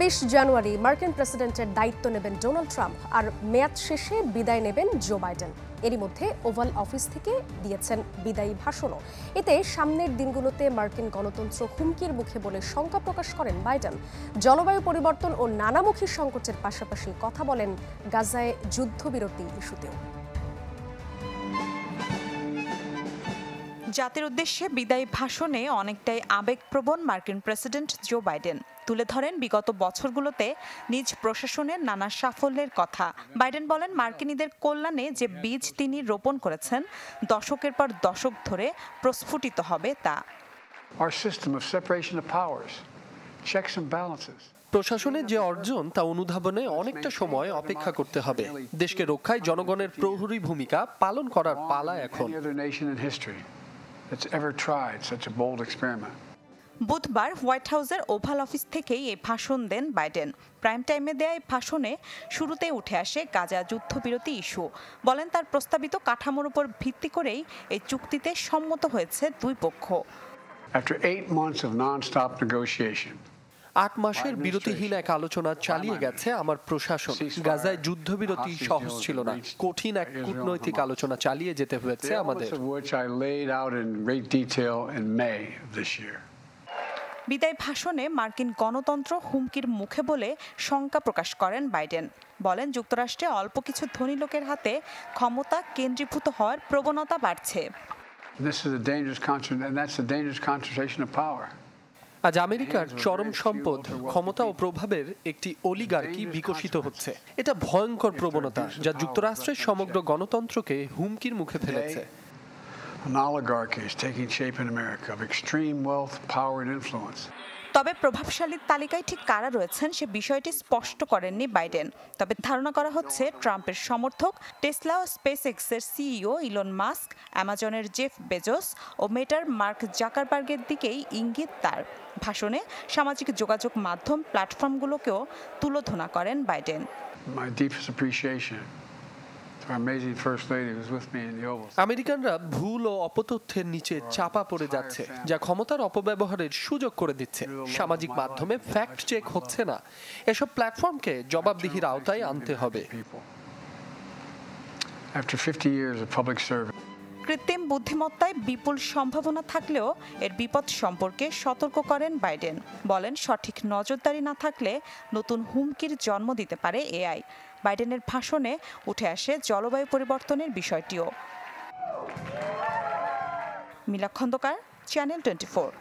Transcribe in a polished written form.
20 জানুয়ারি মার্কিন প্রেসিডেন্টের দায়িত্ব নেবেন ডোনাল্ড ট্রাম্প আর মেয়াদ শেষে বিদায় নেবেন জো বাইডেন। এরই মধ্যে ওভাল অফিস থেকে দিয়েছেন বিদায়ী ভাষণও। এতে সামনের দিনগুলোতে মার্কিন গণতন্ত্র হুমকির মুখে বলে শঙ্কা প্রকাশ করেন বাইডেন। জলবায়ু পরিবর্তন ও নানামুখী সংকটের পাশাপাশি কথা বলেন গাজায় যুদ্ধবিরতি ইস্যুতেও। জাতির উদ্দেশ্যে বিদায়ী ভাষণে অনেকটাই আবেগপ্রবণ মার্কিন প্রেসিডেন্ট জো বাইডেন তুলে ধরেন বিগত বছরগুলোতে নিজ প্রশাসনের নানা সাফল্যের কথা। বাইডেন বলেন, মার্কিনীদের কল্যাণে যে বীজ তিনি রোপণ করেছেন দশকের পর দশক ধরে প্রস্ফুটিত হবে তা। প্রশাসনের যে অর্জন তা অনুধাবনে অনেকটা সময় অপেক্ষা করতে হবে। দেশকে রক্ষায় জনগণের প্রহরী ভূমিকা পালন করার পালা এখন। বুধবার হোয়াইট হাউসের ওভাল অফিস থেকেই এই ভাষণ দেন বাইডেন। প্রাইম টাইমে দেয়া এই ভাষণে শুরুতে উঠে আসে গাজা যুদ্ধবিরতি ইস্যু। বলেন, তার প্রস্তাবিত কাঠামোর উপর ভিত্তি করেই এই চুক্তিতে সম্মত হয়েছে দুই পক্ষ। 8 মাসের বিরতিহীন এক আলোচনা চালিয়ে গেছে আমার প্রশাসন। গাজায় যুদ্ধবিরতি সহজ ছিল না। কঠিন এক কূটনৈতিক আলোচনা চালিয়ে যেতে হয়েছে আমাদের। বিদায় ভাষণে মার্কিন গণতন্ত্র হুমকির মুখে বলে শঙ্কা প্রকাশ করেন বাইডেন। বলেন, যুক্তরাষ্ট্রে অল্প কিছু ধনী লোকের হাতে ক্ষমতা কেন্দ্রীভূত হওয়ার প্রবণতা বাড়ছে। আজ আমেরিকার চরম সম্পদ, ক্ষমতা ও প্রভাবের একটি অলিগার্কি বিকশিত হচ্ছে। এটা ভয়ঙ্কর প্রবণতা যা যুক্তরাষ্ট্রের সমগ্র গণতন্ত্রকে হুমকির মুখে ফেলেছে। তবে প্রভাবশালীর তালিকায় ঠিক কারা রয়েছেন সে বিষয়টি স্পষ্ট করেননি বাইডেন। তবে ধারণা করা হচ্ছে ট্রাম্পের সমর্থক, টেসলা ও স্পেসএক্সের সিইও ইলন মাস্ক, অ্যামাজনের জেফ বেজোস ও মেটার মার্ক জাকারবার্গের দিকেই ইঙ্গিত তার। ভাষণে সামাজিক যোগাযোগ মাধ্যম প্ল্যাটফর্মগুলোকেও তুলোধনা করেন বাইডেন। আমেরিকানরা ভুল ও অপতথ্যের নিচে চাপা পড়ে যাচ্ছে, যা ক্ষমতার অপব্যবহারের সুযোগ করে দিচ্ছে। সামাজিক মাধ্যমে ফ্যাক্ট চেক হচ্ছে না। এসব প্ল্যাটফর্মকে জবাবদিহির আওতায় আনতে হবে। কৃত্রিম বুদ্ধিমত্তায় বিপুল সম্ভাবনা থাকলেও এর বিপদ সম্পর্কে সতর্ক করেন বাইডেন। বলেন, সঠিক নজরদারি না থাকলে নতুন হুমকির জন্ম দিতে পারে এআই। বাইডেনের ভাষণে উঠে আসে জলবায়ু পরিবর্তনের বিষয়টিও। মিলা খন্দকার, চ্যানেল 24।